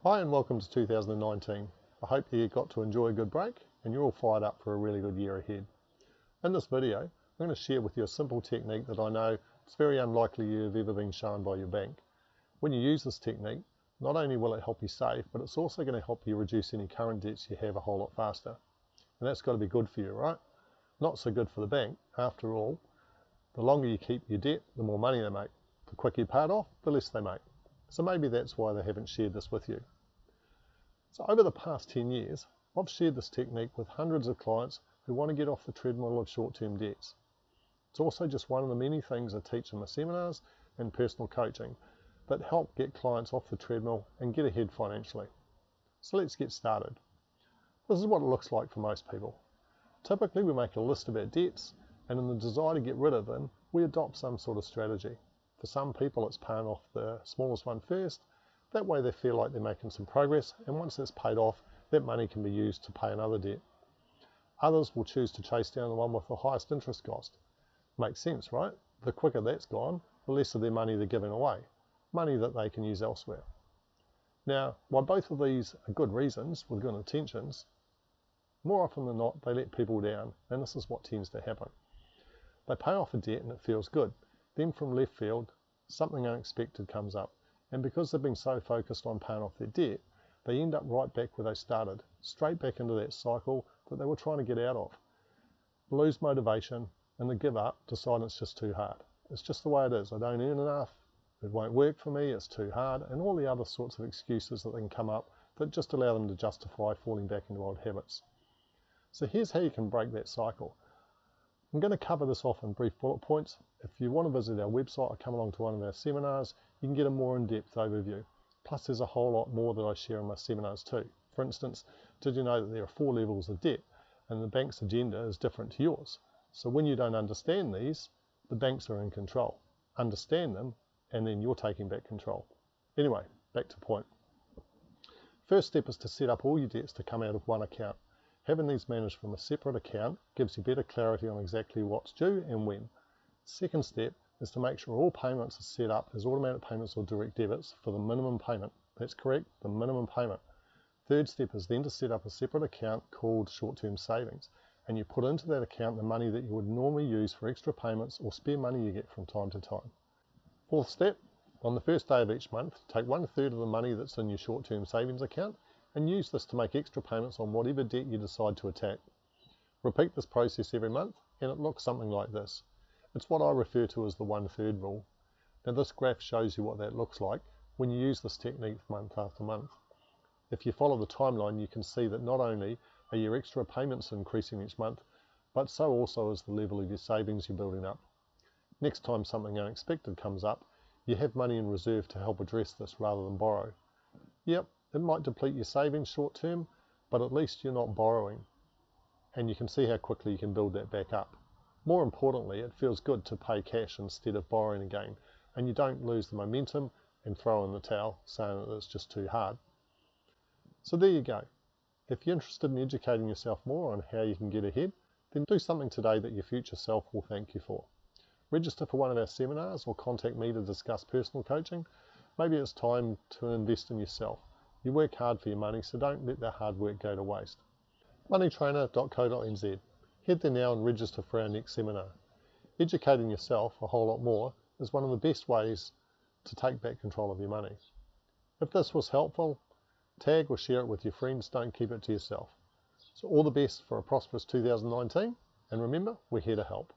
Hi and welcome to 2019. I hope you got to enjoy a good break and you're all fired up for a really good year ahead. In this video, I'm going to share with you a simple technique that I know it's very unlikely you've ever been shown by your bank. When you use this technique, not only will it help you save, but it's also going to help you reduce any current debts you have a whole lot faster. And that's got to be good for you, right? Not so good for the bank. After all, the longer you keep your debt, the more money they make. The quicker you pay it off, the less they make. So maybe that's why they haven't shared this with you. So over the past 10 years, I've shared this technique with hundreds of clients who want to get off the treadmill of short-term debts. It's also just one of the many things I teach in my seminars and personal coaching that help get clients off the treadmill and get ahead financially. So let's get started. This is what it looks like for most people. Typically we make a list of our debts, and in the desire to get rid of them, we adopt some sort of strategy. For some people it's paying off the smallest one first. That way they feel like they're making some progress, and once that's paid off, that money can be used to pay another debt. Others will choose to chase down the one with the highest interest cost. Makes sense, right? The quicker that's gone, the less of their money they're giving away, money that they can use elsewhere. Now, while both of these are good reasons with good intentions, more often than not they let people down, and this is what tends to happen. They pay off a debt and it feels good. Then from left field, something unexpected comes up. And because they've been so focused on paying off their debt, they end up right back where they started, straight back into that cycle that they were trying to get out of. Lose motivation and they give up, decide it's just too hard. It's just the way it is. I don't earn enough, it won't work for me, it's too hard, and all the other sorts of excuses that they can come up that just allow them to justify falling back into old habits. So here's how you can break that cycle. I'm going to cover this off in brief bullet points. If you want to visit our website or come along to one of our seminars, you can get a more in-depth overview. Plus there's a whole lot more that I share in my seminars too. For instance, did you know that there are 4 levels of debt and the bank's agenda is different to yours? So when you don't understand these, the banks are in control. Understand them and then you're taking back control. Anyway, back to point. First step is to set up all your debts to come out of one account. Having these managed from a separate account gives you better clarity on exactly what's due and when. Second step is to make sure all payments are set up as automatic payments or direct debits for the minimum payment. That's correct, the minimum payment. Third step is then to set up a separate account called short-term savings, and you put into that account the money that you would normally use for extra payments or spare money you get from time to time. Fourth step, on the first day of each month, take 1/3 of the money that's in your short-term savings account and use this to make extra payments on whatever debt you decide to attack. Repeat this process every month and it looks something like this. It's what I refer to as the 1/3 rule. Now this graph shows you what that looks like when you use this technique month after month. If you follow the timeline, you can see that not only are your extra payments increasing each month, but so also is the level of your savings you're building up. Next time something unexpected comes up, you have money in reserve to help address this rather than borrow. Yep, it might deplete your savings short term, but at least you're not borrowing. And you can see how quickly you can build that back up. More importantly, it feels good to pay cash instead of borrowing again, and you don't lose the momentum and throw in the towel saying that it's just too hard. So there you go. If you're interested in educating yourself more on how you can get ahead, then do something today that your future self will thank you for. Register for one of our seminars or contact me to discuss personal coaching. Maybe it's time to invest in yourself. You work hard for your money, so don't let that hard work go to waste. Moneytrainer.co.nz. Head there now and register for our next seminar. Educating yourself a whole lot more is one of the best ways to take back control of your money. If this was helpful, tag or share it with your friends, don't keep it to yourself. So all the best for a prosperous 2019, and remember, we're here to help.